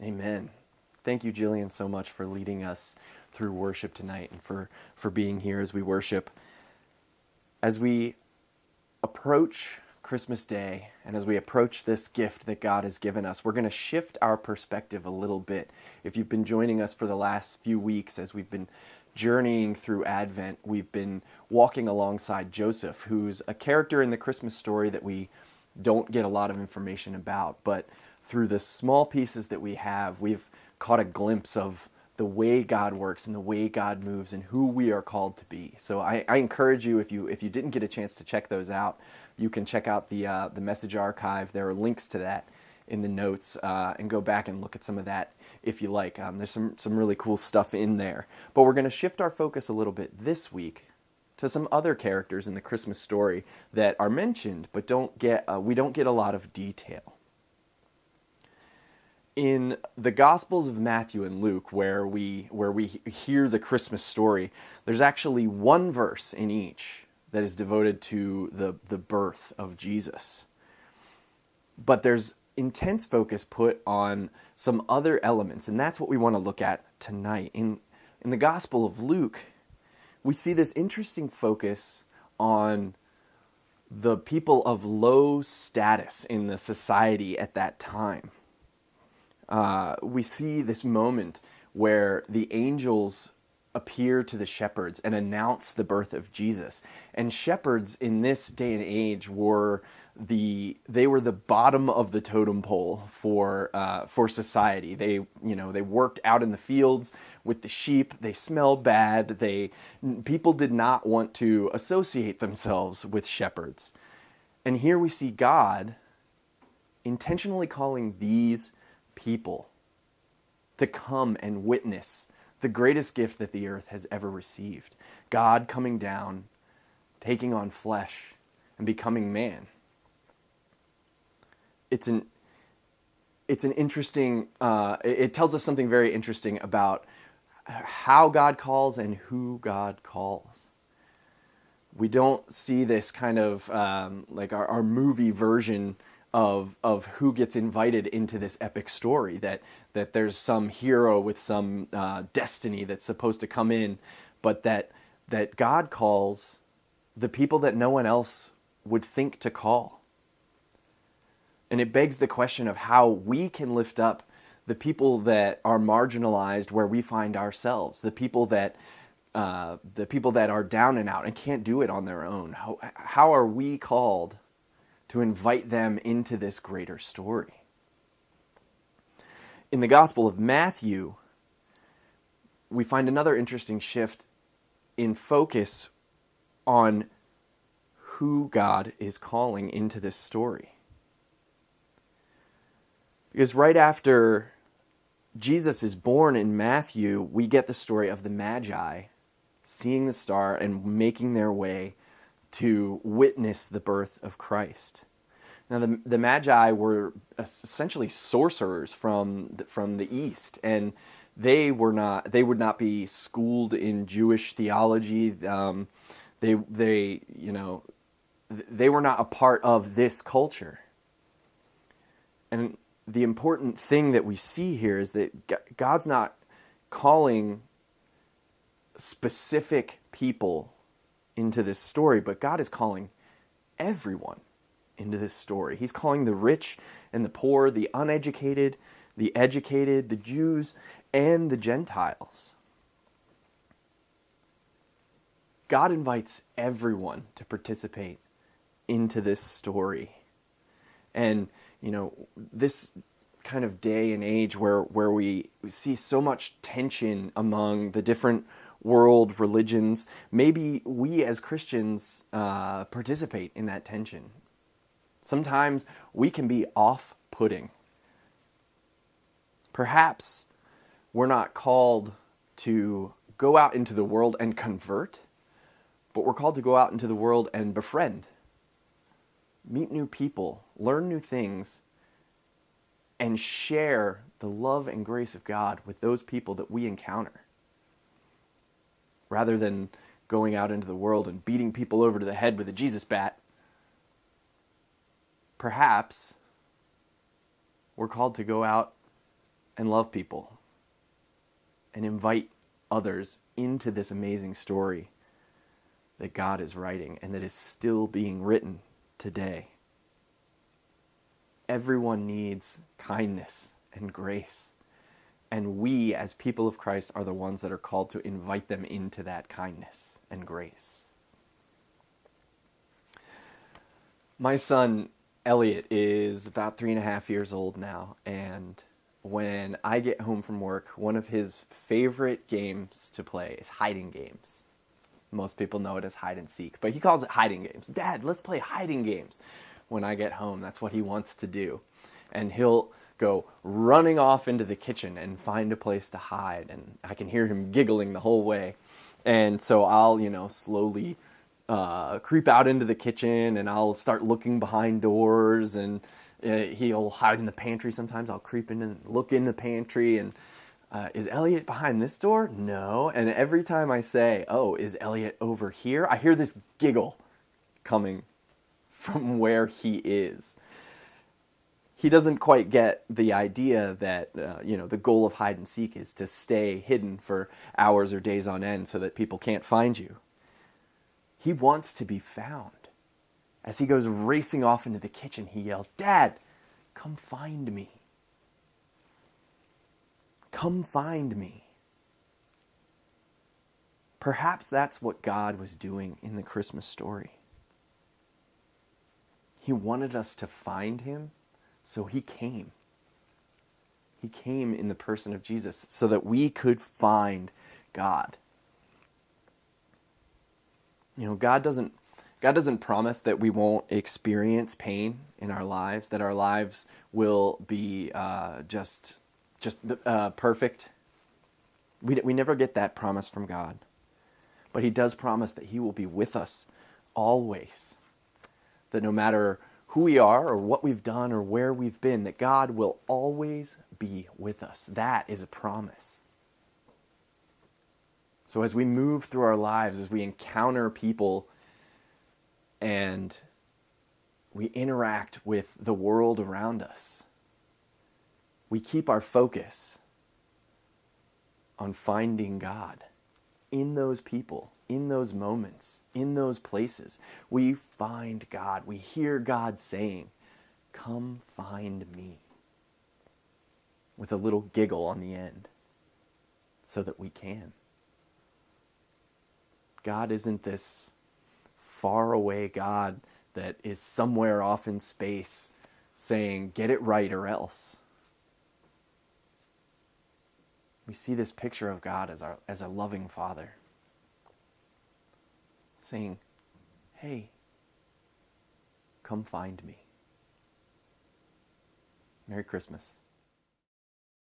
Amen. Thank you, Jillian, so much for leading us through worship tonight and for being here as we worship. As we approach Christmas Day and as we approach this gift that God has given us, we're going to shift our perspective a little bit. If you've been joining us for the last few weeks as we've been journeying through Advent, we've been walking alongside Joseph, who's a character in the Christmas story that we don't get a lot of information about, but through the small pieces that we have, we've caught a glimpse of the way God works and the way God moves and who we are called to be. So I encourage you, if you didn't get a chance to check those out, you can check out the message archive. There are links to that in the notes, and go back and look at some of that if you like. There's some really cool stuff in there. But we're going to shift our focus a little bit this week to some other characters in the Christmas story that are mentioned, but we don't get a lot of detail. In the Gospels of Matthew and Luke, where we hear the Christmas story, there's actually one verse in each that is devoted to the birth of Jesus. But there's intense focus put on some other elements, and that's what we want to look at tonight. In the Gospel of Luke, we see this interesting focus on the people of low status in the society at that time. We see this moment where the angels appear to the shepherds and announce the birth of Jesus. And shepherds in this day and age were the bottom of the totem pole for society. They worked out in the fields with the sheep. They smelled bad. People did not want to associate themselves with shepherds. And here we see God intentionally calling these people to come and witness the greatest gift that the earth has ever received. God coming down, taking on flesh, and becoming man. It's an interesting, it tells us something very interesting about how God calls and who God calls. We don't see this kind of like our movie version of who gets invited into this epic story, that there's some hero with some destiny that's supposed to come in, but that God calls the people that no one else would think to call. And it begs the question of how we can lift up the people that are marginalized where we find ourselves, the people that are down and out and can't do it on their own. How are we called to invite them into this greater story? In the Gospel of Matthew, we find another interesting shift in focus on who God is calling into this story. Because right after Jesus is born in Matthew, we get the story of the Magi seeing the star and making their way to witness the birth of Christ. Now, the Magi were essentially sorcerers from the East, and they would not be schooled in Jewish theology. They were not a part of this culture. And the important thing that we see here is that God's not calling specific people into this story, but God is calling everyone into this story. He's calling the rich and the poor, the uneducated, the educated, the Jews, and the Gentiles. God invites everyone to participate into this story. And, this kind of day and age where we see so much tension among the different world religions, maybe we as Christians participate in that tension. Sometimes we can be off-putting. Perhaps we're not called to go out into the world and convert, but we're called to go out into the world and befriend, meet new people, learn new things, and share the love and grace of God with those people that we encounter. Rather than going out into the world and beating people over to the head with a Jesus bat, perhaps we're called to go out and love people and invite others into this amazing story that God is writing and that is still being written today. Everyone needs kindness and grace. And we, as people of Christ, are the ones that are called to invite them into that kindness and grace. My son, Elliot, is about 3.5 years old now, and when I get home from work, one of his favorite games to play is hiding games. Most people know it as hide and seek, but he calls it hiding games. Dad, let's play hiding games. When I get home, that's what he wants to do. And he'll go running off into the kitchen and find a place to hide, and I can hear him giggling the whole way. And so I'll, slowly creep out into the kitchen, and I'll start looking behind doors, and he'll hide in the pantry. Sometimes I'll creep in and look in the pantry, and is Elliot behind this door? No. And every time I say, oh, is Elliot over here? I hear this giggle coming from where he is. He doesn't quite get the idea that, the goal of hide and seek is to stay hidden for hours or days on end so that people can't find you. He wants to be found. As he goes racing off into the kitchen, he yells, Dad, come find me. Come find me. Perhaps that's what God was doing in the Christmas story. He wanted us to find him, so he came. He came in the person of Jesus so that we could find God. God doesn't promise that we won't experience pain in our lives, that our lives will be just perfect. We never get that promise from God. But he does promise that he will be with us always. That no matter who we are or what we've done or where we've been, that God will always be with us. That is a promise. So as we move through our lives, as we encounter people and we interact with the world around us, we keep our focus on finding God in those people, in those moments, in those places. We find God. We hear God saying, come find me, with a little giggle on the end so that we can. God isn't this faraway God that is somewhere off in space saying, get it right or else. We see this picture of God as a loving Father saying, hey, come find me. Merry Christmas.